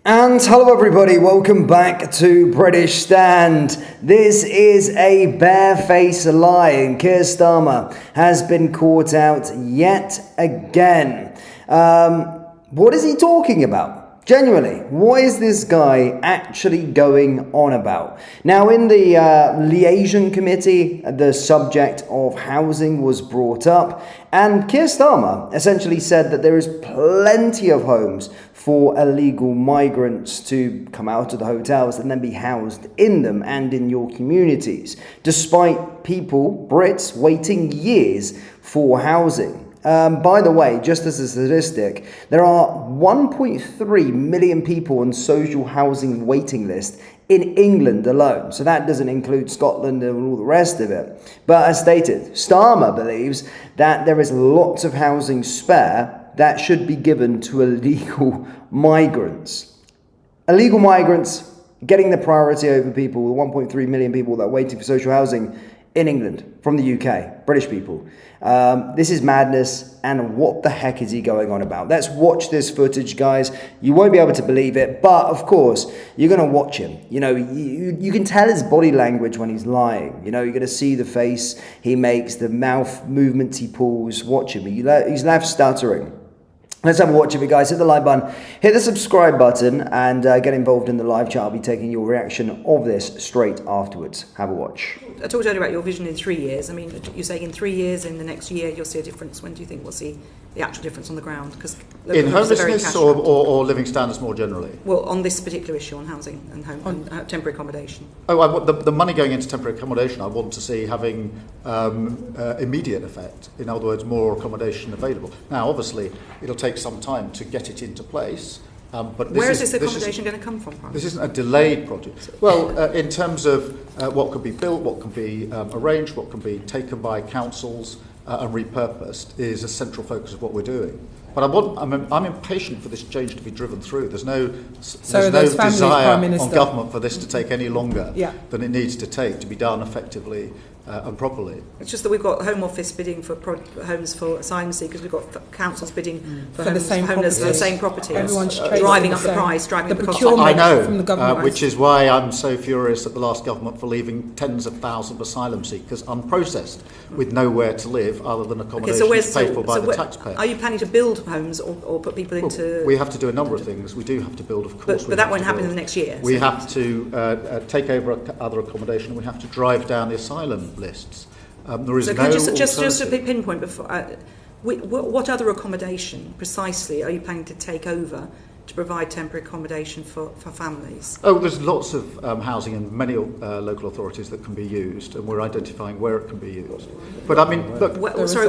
And hello everybody, welcome back to British Stand. This is a barefaced lie and Keir Starmer has been caught out yet again. What is he talking about? Genuinely, what is this guy actually going on about? Now, in the liaison committee, the subject of housing was brought up, and Keir Starmer essentially said that there is plenty of homes for illegal migrants to come out of the hotels and then be housed in them and in your communities, despite people, Brits, waiting years for housing. By the way, just as a statistic, there are 1.3 million people on social housing waiting list in England alone. So that doesn't include Scotland and all the rest of it. But as stated, Starmer believes that there is lots of housing spare that should be given to illegal migrants. Illegal migrants getting the priority over people, the 1.3 million people that are waiting for social housing in England, from the UK, British people. This is madness, and what the heck is he going on about? Let's watch this footage, guys. You won't be able to believe it, but of course, you're going to watch him. You know, you can tell his body language when he's lying. You know, you're going to see the face he makes, the mouth movements he pulls. Watch him. He's left stuttering. Let's have a watch of it, guys. Hit the like button, hit the subscribe button, and get involved in the live chat. I'll be taking your reaction of this straight afterwards. Have a watch. I talked earlier about your vision in 3 years. I mean, you're saying in 3 years, in the next year, you'll see a difference. When do you think we'll see the actual difference on the ground? Because in homelessness or living standards more generally? Well, on this particular issue on housing and home and temporary accommodation. Oh, I want the money going into temporary accommodation. I want to see having immediate effect. In other words, more accommodation available. Now, obviously, it'll take some time to get it into place. But where is this accommodation going to come from? This isn't a delayed project. Well, in terms of what can be built, what can be arranged, what can be taken by councils and repurposed is a central focus of what we're doing. But I'm impatient for this change to be driven through. There's no desire on government for this to take any longer than it needs to take to be done effectively and properly. It's just that we've got Home Office bidding for homes for asylum seekers. We've got councils bidding for the same properties. Everyone's driving up the price, driving up the cost. I know, from the government, which is why I'm so furious at the last government for leaving tens of thousands of asylum seekers unprocessed with nowhere to live other than accommodation paid for by the taxpayer. Are you planning to build homes or put people into... We have to do a number of things. We do have to build, of course. But that won't happen in the next year. We have to take over other accommodation. We have to drive down the asylum lists. There is just a pinpoint before. What other accommodation precisely are you planning to take over to provide temporary accommodation for families? Oh, there's lots of housing in many local authorities that can be used, and we're identifying where it can be used. But I mean, look.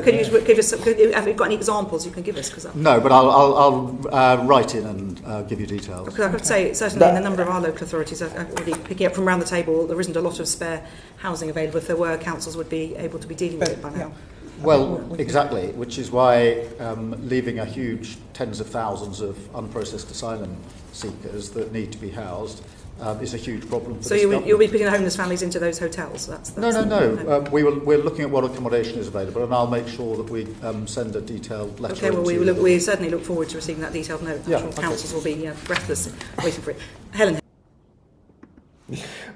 Can you give us? Have you got any examples you can give us? No, but I'll write in and give you details. Because I could say certainly in a number of our local authorities, already picking up from around the table, there isn't a lot of spare housing available. If there were, councils would be able to be dealing with it by now. Well, exactly, which is why leaving a huge tens of thousands of unprocessed asylum seekers that need to be housed is a huge problem for this government. You'll be putting homeless families into those hotels? No. We're looking at what accommodation is available, and I'll make sure that we send a detailed letter. Okay, well, we certainly look forward to receiving that detailed note. Councils will be breathless waiting for it. Helen.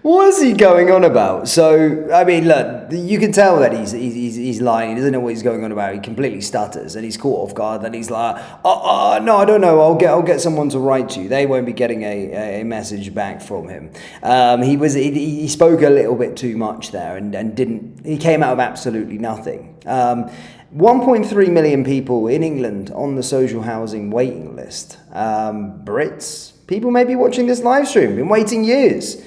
What is he going on about? So, I mean, look, you can tell that he's lying. He doesn't know what he's going on about. He completely stutters, and he's caught off guard. And he's like, no, I don't know. I'll get someone to write to you. They won't be getting a message back from him. He spoke a little bit too much there, and didn't. He came out of absolutely nothing. 1.3 million people in England on the social housing waiting list. Brits, people may be watching this live stream, been waiting years.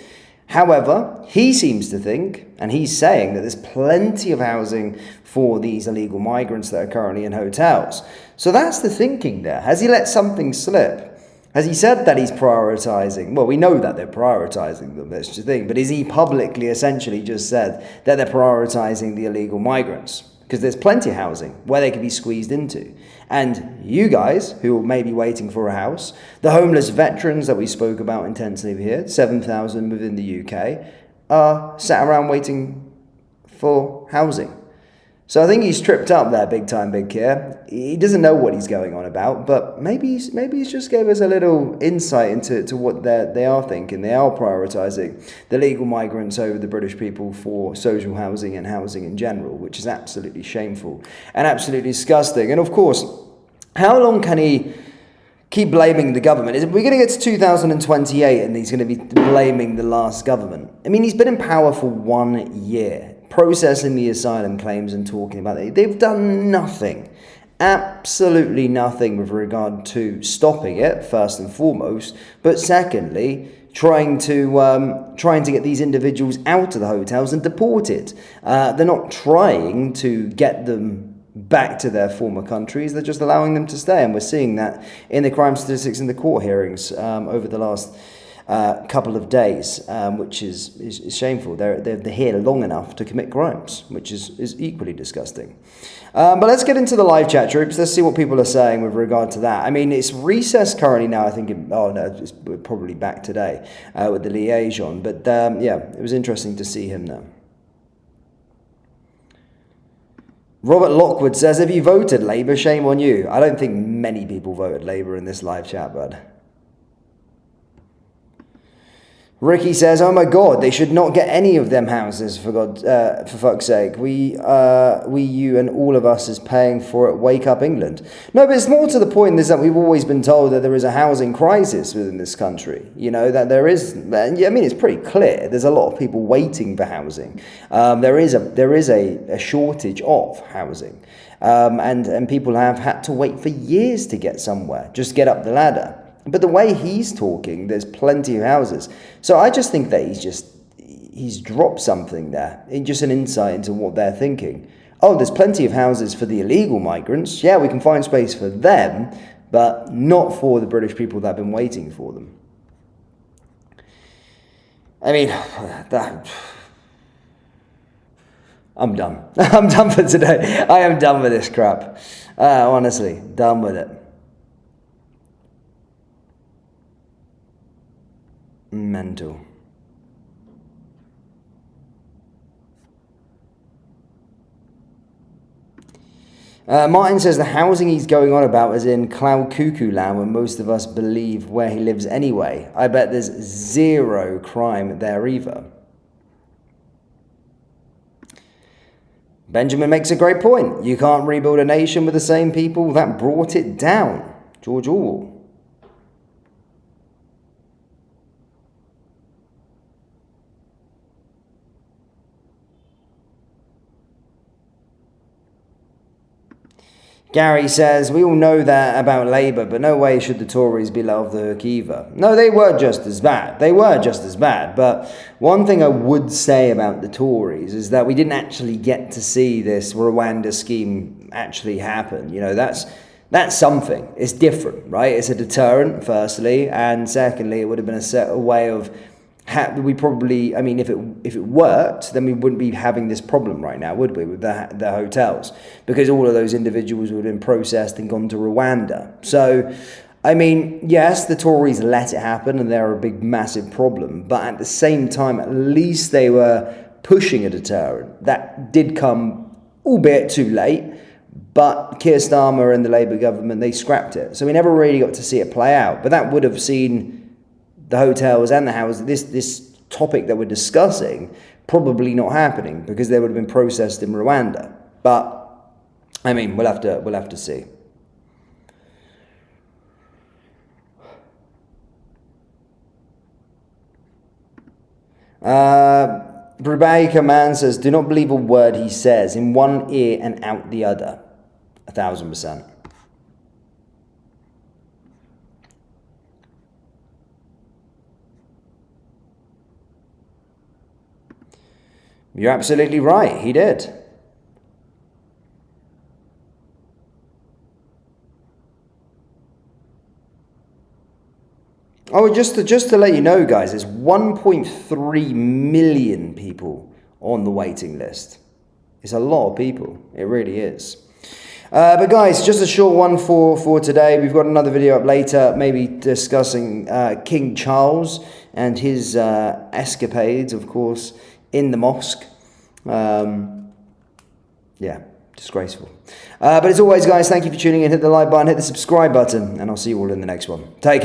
However, he seems to think, and he's saying, that there's plenty of housing for these illegal migrants that are currently in hotels. So that's the thinking there. Has he let something slip? Has he said that he's prioritising? Well, we know that they're prioritising them, that's the thing. But is he publicly essentially just said that they're prioritising the illegal migrants? Because there's plenty of housing where they can be squeezed into. And you guys, who may be waiting for a house, the homeless veterans that we spoke about intensively here, 7,000 within the UK, are sat around waiting for housing. So I think he's tripped up there big time, Big Keir. He doesn't know what he's going on about, but maybe he's just gave us a little insight into what they are thinking. They are prioritising the legal migrants over the British people for social housing and housing in general, which is absolutely shameful and absolutely disgusting. And of course, how long can he keep blaming the government? We're going to get to 2028 and he's going to be blaming the last government. I mean, he's been in power for 1 year, processing the asylum claims and talking about it. They've done nothing, absolutely nothing with regard to stopping it, first and foremost, but secondly, trying to get these individuals out of the hotels and deported. They're not trying to get them back to their former countries, they're just allowing them to stay, and we're seeing that in the crime statistics in the court hearings over the last couple of days, which is shameful. They're here long enough to commit crimes, which is equally disgusting. But let's get into the live chat, troops. Let's see what people are saying with regard to that. I mean, it's recess currently now. I think, it's probably back today with the liaison. But yeah, it was interesting to see him there. Robert Lockwood says, have you voted Labour? Shame on you. I don't think many people voted Labour in this live chat, bud. Ricky says, oh my God, they should not get any of them houses, for fuck's sake. We, you and all of us is paying for it. Wake up, England. No, but it's more to the point is that we've always been told that there is a housing crisis within this country. You know, that there is, I mean, it's pretty clear. There's a lot of people waiting for housing. There is a shortage of housing. And people have had to wait for years to get somewhere, just get up the ladder. But the way he's talking, there's plenty of houses. So I just think that he's dropped something there. Just an insight into what they're thinking. Oh, there's plenty of houses for the illegal migrants. Yeah, we can find space for them, but not for the British people that have been waiting for them. I mean, I'm done. I'm done for today. I am done with this crap. Honestly, done with it. Mental. Martin says the housing he's going on about is in Cloud Cuckoo Land, where most of us believe where he lives anyway. I bet there's zero crime there either. Benjamin makes a great point. You can't rebuild a nation with the same people that brought it down. George Orwell. Gary says, we all know that about Labour, but no way should the Tories be let off the hook either. No, they were just as bad. They were just as bad. But one thing I would say about the Tories is that we didn't actually get to see this Rwanda scheme actually happen. You know, that's something. It's different, right? It's a deterrent, firstly. And secondly, it would have been a way of... we probably, I mean, if it worked, then we wouldn't be having this problem right now, would we, with the hotels? Because all of those individuals would have been processed and gone to Rwanda. So, I mean, yes, the Tories let it happen and they're a big, massive problem. But at the same time, at least they were pushing a deterrent. That did come, albeit too late, but Keir Starmer and the Labour government, they scrapped it. So we never really got to see it play out. But that would have seen the hotels and the houses, this topic that we're discussing, probably not happening because they would have been processed in Rwanda. But I mean, we'll have to see. Brubaker Man says, do not believe a word he says, in one ear and out the other. 1,000%. You're absolutely right, he did. Oh, just to let you know, guys, there's 1.3 million people on the waiting list. It's a lot of people. It really is. But guys, just a short one for today. We've got another video up later, maybe discussing King Charles and his escapades, of course, in the mosque. Yeah, Disgraceful. But as always, guys, thank you for tuning in. Hit the like button, hit the subscribe button, and I'll see you all in the next one. Take care.